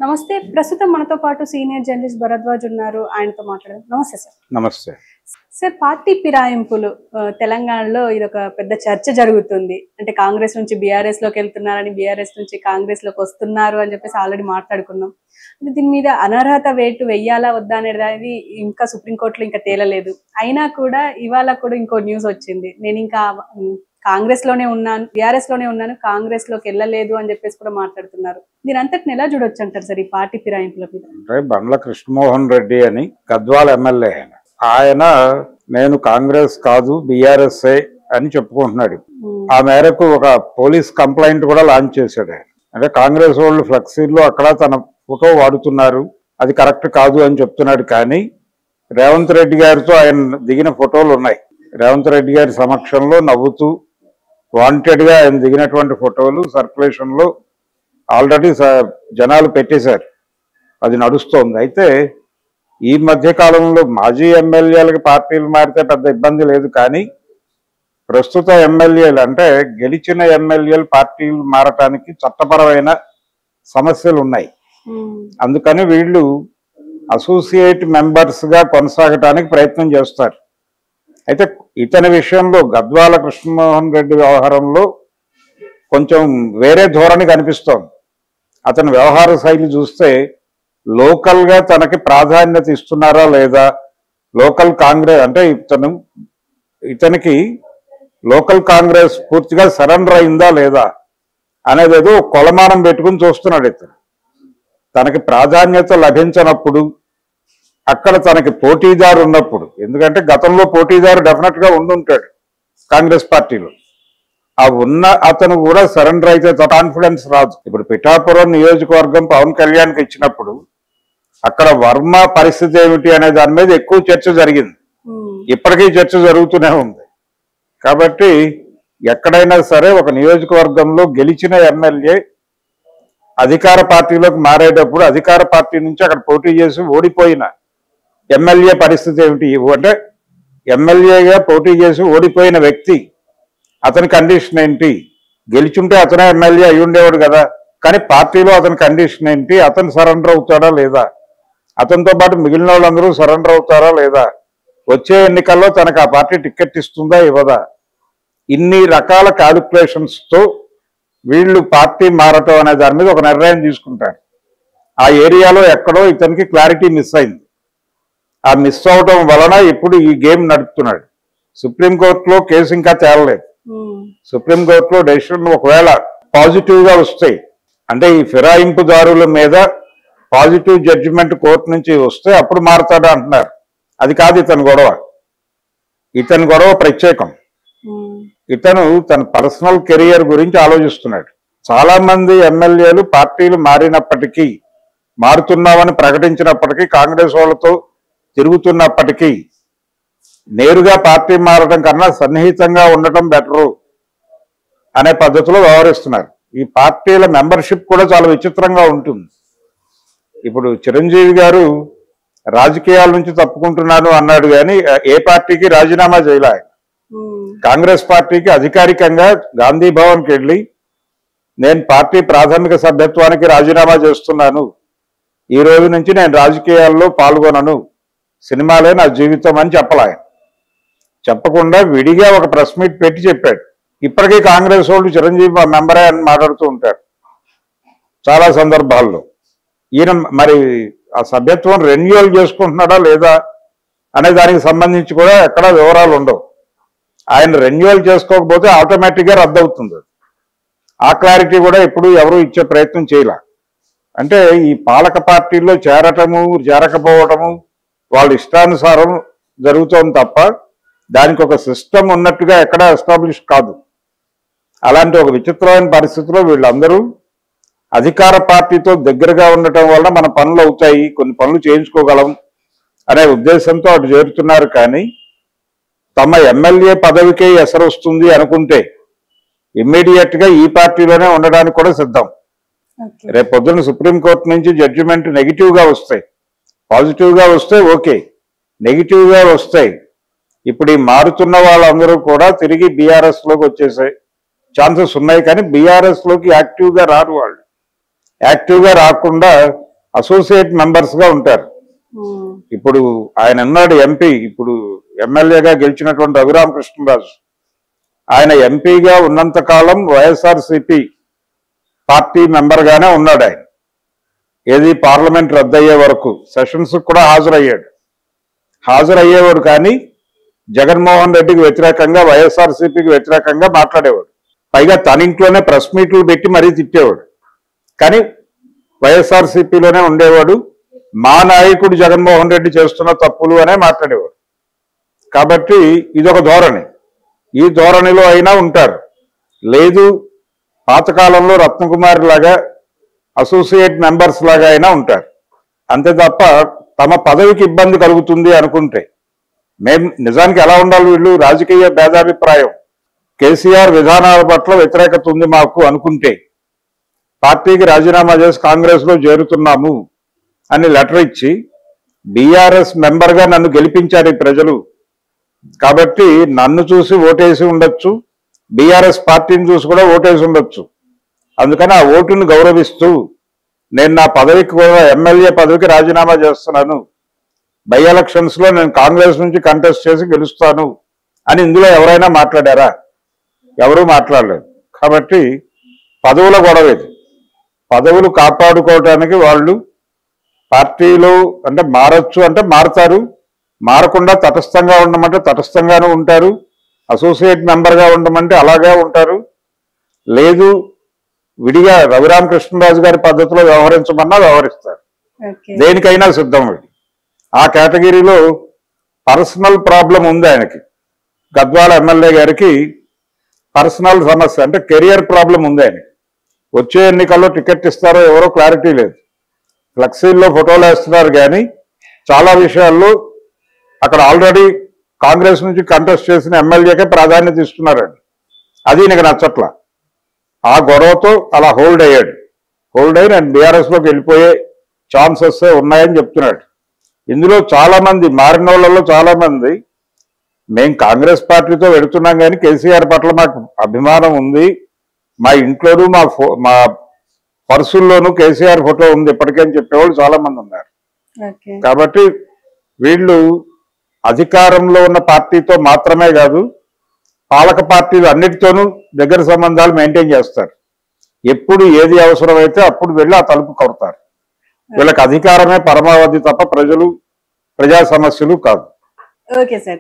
నమస్తే. ప్రస్తుతం మనతో పాటు సీనియర్ జర్నలిస్ట్ భరద్వాజ్ ఉన్నారు. ఆయనతో మాట్లాడదాం. నమస్తే సార్. నమస్తే సార్, పార్టీ ఫిరాయింపులు తెలంగాణలో ఇదొక పెద్ద చర్చ జరుగుతుంది. అంటే కాంగ్రెస్ నుంచి బీఆర్ఎస్ లోకి వెళ్తున్నారని, బీఆర్ఎస్ నుంచి కాంగ్రెస్ లోకి వస్తున్నారు అని చెప్పేసి ఆల్రెడీ మాట్లాడుకున్నాం. అంటే దీని మీద అనర్హత వేటు వెయ్యాలా వద్దా అనేది ఇంకా సుప్రీంకోర్టులో ఇంకా తేలలేదు. అయినా కూడా ఇవాళ కూడా ఇంకో న్యూస్ వచ్చింది. నేను ఇంకా కాంగ్రెస్ లోనే ఉన్నాను, బీఆర్ఎస్ లోనే ఉన్నాను, కాంగ్రెస్ లోకి వెళ్ళలేదు అని చెప్పేసి కూడా మాట్లాడుతున్నారు. దీని అంతటిని ఎలా చూడొచ్చు అంటారు సార్ ఈ పార్టీ ఫిరాయింపుల మీద? అంటే బండ్ల కృష్ణమోహన్ రెడ్డి అని గద్వాల ఎమ్మెల్యే ఆయన నేను కాంగ్రెస్ కాదు బీఆర్ఎస్ అని చెప్పుకుంటున్నాడు. ఆ మేరకు ఒక పోలీస్ కంప్లైంట్ కూడా లాంచ్ చేశాడు ఆయన. అంటే కాంగ్రెస్ వాళ్ళు ఫ్లెక్సీల్లో అక్కడ తన ఫోటో వాడుతున్నారు, అది కరెక్ట్ కాదు అని చెప్తున్నాడు. కానీ రేవంత్ రెడ్డి గారితో ఆయన దిగిన ఫోటోలు ఉన్నాయి. రేవంత్ రెడ్డి గారి సమక్షంలో నవ్వుతూ వాంటెడ్ గా ఆయన దిగినటువంటి ఫోటోలు సర్క్యులేషన్ లో ఆల్రెడీ జనాలు పెట్టేశారు, అది నడుస్తోంది. అయితే ఈ మధ్య కాలంలో మాజీ ఎమ్మెల్యేలకి పార్టీలు మారితే పెద్ద ఇబ్బంది లేదు, కానీ ప్రస్తుత ఎమ్మెల్యేలు అంటే గెలిచిన ఎమ్మెల్యేలు పార్టీలు మారటానికి చట్టపరమైన సమస్యలు ఉన్నాయి. అందుకని వీళ్ళు అసోసియేట్ మెంబర్స్ గా కొనసాగటానికి ప్రయత్నం చేస్తారు. అయితే ఇతని విషయంలో గద్వాల కృష్ణమోహన్ రెడ్డి వ్యవహారంలో కొంచెం వేరే ధోరణి కనిపిస్తోంది. అతని వ్యవహార శైలి చూస్తే లోకల్ గా తనకి ప్రాధాన్యత ఇస్తున్నారా లేదా, లోకల్ కాంగ్రెస్ అంటే ఇతనికి లోకల్ కాంగ్రెస్ పూర్తిగా సరెండర్ అయిందా లేదా అనేది ఏదో కొలమానం పెట్టుకుని చూస్తున్నాడు. తనకి ప్రాధాన్యత లభించినప్పుడు, అక్కడ తనకి పోటీదారు ఉన్నప్పుడు, ఎందుకంటే గతంలో పోటీదారు డెఫినెట్ గా ఉండుంటాడు కాంగ్రెస్ పార్టీలో, ఆ ఉన్న అతను కూడా సరెండర్ అయితే కాన్ఫిడెన్స్ రాదు. ఇప్పుడు పిఠాపురం నియోజకవర్గం పవన్ కళ్యాణ్కి ఇచ్చినప్పుడు అక్కడ వర్మ పరిస్థితి ఏమిటి అనే దాని మీద ఎక్కువ చర్చ జరిగింది. ఇప్పటికీ చర్చ జరుగుతూనే ఉంది. కాబట్టి ఎక్కడైనా సరే ఒక నియోజకవర్గంలో గెలిచిన ఎమ్మెల్యే అధికార పార్టీలోకి మారేటప్పుడు అధికార పార్టీ నుంచి అక్కడ పోటీ చేసి ఓడిపోయిన ఎమ్మెల్యే పరిస్థితి ఏమిటి, అంటే ఎమ్మెల్యేగా పోటీ చేసి ఓడిపోయిన వ్యక్తి అతని కండిషన్ ఏంటి, గెలిచుంటే అతనే ఎమ్మెల్యే అయి ఉండేవాడు కదా, కానీ పార్టీలో అతని కండిషన్ ఏంటి, అతను సరెండర్ అవుతాడా లేదా, అతనితో పాటు మిగిలిన వాళ్ళందరూ సరెండర్ అవుతారా లేదా, వచ్చే ఎన్నికల్లో తనకు ఆ పార్టీ టికెట్ ఇస్తుందా ఇవ్వదా, ఇన్ని రకాల క్యాలిక్యులేషన్స్ తో వీళ్ళు పార్టీ మారటం అనే దాని మీద ఒక నిర్ణయం తీసుకుంటారు. ఆ ఏరియాలో ఎక్కడో ఇతనికి క్లారిటీ మిస్ అయింది. ఆ మిస్ అవడం వలన ఇప్పుడు ఈ గేమ్ నడుపుతున్నాడు. సుప్రీంకోర్టులో కేసు ఇంకా తేలలేదు. సుప్రీంకోర్టులో డెసిషన్ ఒకవేళ పాజిటివ్ గా వస్తాయి, అంటే ఈ ఫిరాయింపుదారుల మీద పాజిటివ్ జడ్జిమెంట్ కోర్టు నుంచి వస్తే అప్పుడు మారతాడా అంటున్నారు. అది కాదు ఇతని గొడవ. ఇతని గొడవ ప్రత్యేకం. ఇతను తన పర్సనల్ కెరియర్ గురించి ఆలోచిస్తున్నాడు. చాలా మంది ఎమ్మెల్యేలు పార్టీలు మారినప్పటికీ, మారుతున్నామని ప్రకటించినప్పటికీ, కాంగ్రెస్ వాళ్ళతో తిరుగుతున్నప్పటికీ నేరుగా పార్టీ మారడం కన్నా సన్నిహితంగా ఉండటం బెటరు అనే పద్ధతిలో వ్యవహరిస్తున్నారు. ఈ పార్టీల మెంబర్షిప్ కూడా చాలా విచిత్రంగా ఉంటుంది. ఇప్పుడు చిరంజీవి గారు రాజకీయాల నుంచి తప్పుకుంటున్నాను అన్నాడు, కానీ ఏ పార్టీకి రాజీనామా చేయలే. కాంగ్రెస్ పార్టీకి అధికారికంగా గాంధీ భవన్కి వెళ్ళి నేను పార్టీ ప్రాథమిక సభ్యత్వానికి రాజీనామా చేస్తున్నాను, ఈ రోజు నుంచి నేను రాజకీయాల్లో పాల్గొనను, సినిమాలే నా జీవితం అని చెప్పలే. చెప్పకుండా విడిగా ఒక ప్రెస్ మీట్ పెట్టి చెప్పాడు. ఇప్పటికీ కాంగ్రెస్ వాళ్ళు చిరంజీవి మెంబరే అని మాట్లాడుతూ ఉంటారు చాలా సందర్భాల్లో. ఈయన మరి ఆ సభ్యత్వం రెన్యువల్ చేసుకుంటున్నాడా లేదా అనే దానికి సంబంధించి కూడా ఎక్కడా వివరాలు ఉండవు. ఆయన రెన్యువల్ చేసుకోకపోతే ఆటోమేటిక్గా రద్దు అవుతుంది. ఆ క్లారిటీ కూడా ఇప్పుడు ఎవరు ఇచ్చే ప్రయత్నం చేయలే. అంటే ఈ పాలక పార్టీల్లో చేరటము చేరకపోవటము వాళ్ళ ఇష్టానుసారం జరుగుతోంది తప్ప దానికి ఒక సిస్టమ్ ఉన్నట్టుగా ఎక్కడా ఎస్టాబ్లిష్ కాదు. అలాంటి ఒక విచిత్రమైన పరిస్థితిలో వీళ్ళందరూ అధికార పార్టీతో దగ్గరగా ఉండటం వల్ల మన పనులు అవుతాయి, కొన్ని పనులు చేయించుకోగలం అనే ఉద్దేశంతో అటు చేరుతున్నారు. కానీ తమ ఎమ్మెల్యే పదవికే ఎసరు వస్తుంది అనుకుంటే ఇమ్మీడియట్ గా ఈ పార్టీలోనే ఉండడానికి కూడా సిద్ధం. రేపు పొద్దున్న సుప్రీంకోర్టు నుంచి జడ్జిమెంట్ నెగిటివ్ గా వస్తాయి, పాజిటివ్ గా వస్తే ఓకే, నెగిటివ్ గా వస్తాయి. ఇప్పుడు ఈ మారుతున్న వాళ్ళందరూ కూడా తిరిగి బీఆర్ఎస్ లోకి వచ్చేసే ఛాన్సెస్ ఉన్నాయి. కానీ బీఆర్ఎస్ లోకి యాక్టివ్ గా రారు. వాళ్ళు యాక్టివ్ గా రాకుండా అసోసియేట్ మెంబర్స్ గా ఉంటారు. ఉమ్, ఇప్పుడు ఆయన ఉన్నాడు ఎంపీ, ఇప్పుడు ఎమ్మెల్యేగా గెలిచినటువంటి రఘురామకృష్ణరాజు. ఆయన ఎంపీగా ఉన్నంత కాలం వైఎస్ఆర్సిపి పార్టీ మెంబర్ గానే ఉన్నాడు ఆయన. ఏది పార్లమెంట్ రద్దయ్యే వరకు సెషన్స్ కూడా హాజరయ్యేవాడు కానీ జగన్మోహన్ రెడ్డికి వ్యతిరేకంగా వైఎస్ఆర్సీపీకి వ్యతిరేకంగా మాట్లాడేవాడు. పైగా తన ఇంట్లోనే ప్రెస్ మీట్లు పెట్టి మరీ తిట్టేవాడు. కానీ వైఎస్ఆర్సీపీలోనే ఉండేవాడు. మా నాయకుడు జగన్మోహన్ రెడ్డి చేస్తున్న తప్పులు అనే మాట్లాడేవాడు. కాబట్టి ఇదొక ధోరణి. ఈ ధోరణిలో అయినా ఉంటారు. లేదు పాతకాలంలో రత్నకుమారి లాగా అసోసియేట్ మెంబర్స్ లాగా అయినా ఉంటారు. అంతే తప్ప తమ పదవికి ఇబ్బంది కలుగుతుంది అనుకుంటే, మేము నిజానికి ఎలా ఉండాలి, వీళ్ళు రాజకీయ భేదాభిప్రాయం, కేసీఆర్ విధానాల పట్ల వ్యతిరేకత ఉంది మాకు అనుకుంటే, పార్టీకి రాజీనామా చేసి కాంగ్రెస్ లో చేరుతున్నాము అని లెటర్ ఇచ్చి బీఆర్ఎస్ మెంబర్గా నన్ను గెలిపించారు ఈ ప్రజలు, కాబట్టి నన్ను చూసి ఓటేసి ఉండొచ్చు, బీఆర్ఎస్ పార్టీని చూసి కూడా ఓటేసి ఉండొచ్చు. అందుకని ఆ ఓటును గౌరవిస్తూ నేను నా పదవికి కూడా ఎమ్మెల్యే పదవికి రాజీనామా చేస్తున్నాను, బై ఎలక్షన్స్ లో నేను కాంగ్రెస్ నుంచి కంటెస్ట్ చేసి గెలుస్తాను అని ఇందులో ఎవరైనా మాట్లాడారా? ఎవరూ మాట్లాడలేదు. కాబట్టి పదవుల గొడవ ఇది. పదవులు కాపాడుకోవడానికి వాళ్ళు పార్టీలో అంటే మారచ్చు అంటే మారుతారు, మారకుండా తటస్థంగా ఉండమంటే తటస్థంగానూ ఉంటారు, అసోసియేట్ మెంబర్గా ఉండమంటే అలాగే ఉంటారు. లేదు విడిగా రఘురామకృష్ణరాజు గారి పద్ధతిలో వ్యవహరించమన్నా వ్యవహరిస్తారు. దేనికైనా సిద్ధం. వీడు ఆ కేటగిరీలో పర్సనల్ ప్రాబ్లం ఉంది ఆయనకి. గద్వాల ఎమ్మెల్యే గారికి పర్సనల్ సమస్య అంటే కెరియర్ ప్రాబ్లం ఉంది ఆయనకి. వచ్చే ఎన్నికల్లో టికెట్ ఇస్తారో ఎవరో క్లారిటీ లేదు. ఫ్లెక్సీల్లో ఫోటోలు వేస్తున్నారు కానీ చాలా విషయాల్లో అక్కడ ఆల్రెడీ కాంగ్రెస్ నుంచి కంటెస్ట్ చేసిన ఎమ్మెల్యేకే ప్రాధాన్యత ఇస్తున్నారండి. అది నీకు నచ్చట్ల. ఆ గొడవతో అలా హోల్డ్ అయ్యాడు. హోల్డ్ అయ్యి నేను బీఆర్ఎస్లోకి వెళ్ళిపోయే ఛాన్సెస్ ఉన్నాయని చెప్తున్నాడు. ఇందులో చాలా మంది మారిన వాళ్ళలో చాలా మంది మేము కాంగ్రెస్ పార్టీతో వెళుతున్నాం కానీ కేసీఆర్ పట్ల మాకు అభిమానం ఉంది, మా ఇంట్లోనూ మా పర్సుల్లోనూ కేసీఆర్ ఫోటో ఉంది ఇప్పటికని చెప్పేవాళ్ళు చాలా మంది ఉన్నారు. కాబట్టి వీళ్ళు అధికారంలో ఉన్న పార్టీతో మాత్రమే కాదు, పాలక పార్టీలు అన్నిటితోనూ దగ్గర సంబంధాలు మెయింటైన్ చేస్తారు. ఎప్పుడు ఏది అవసరమైతే అప్పుడు వెళ్ళి ఆ తలుపు కొడతారు. వీళ్ళకి అధికారమే పరమావధి తప్ప ప్రజా సమస్యలు కాదు. Okay sir.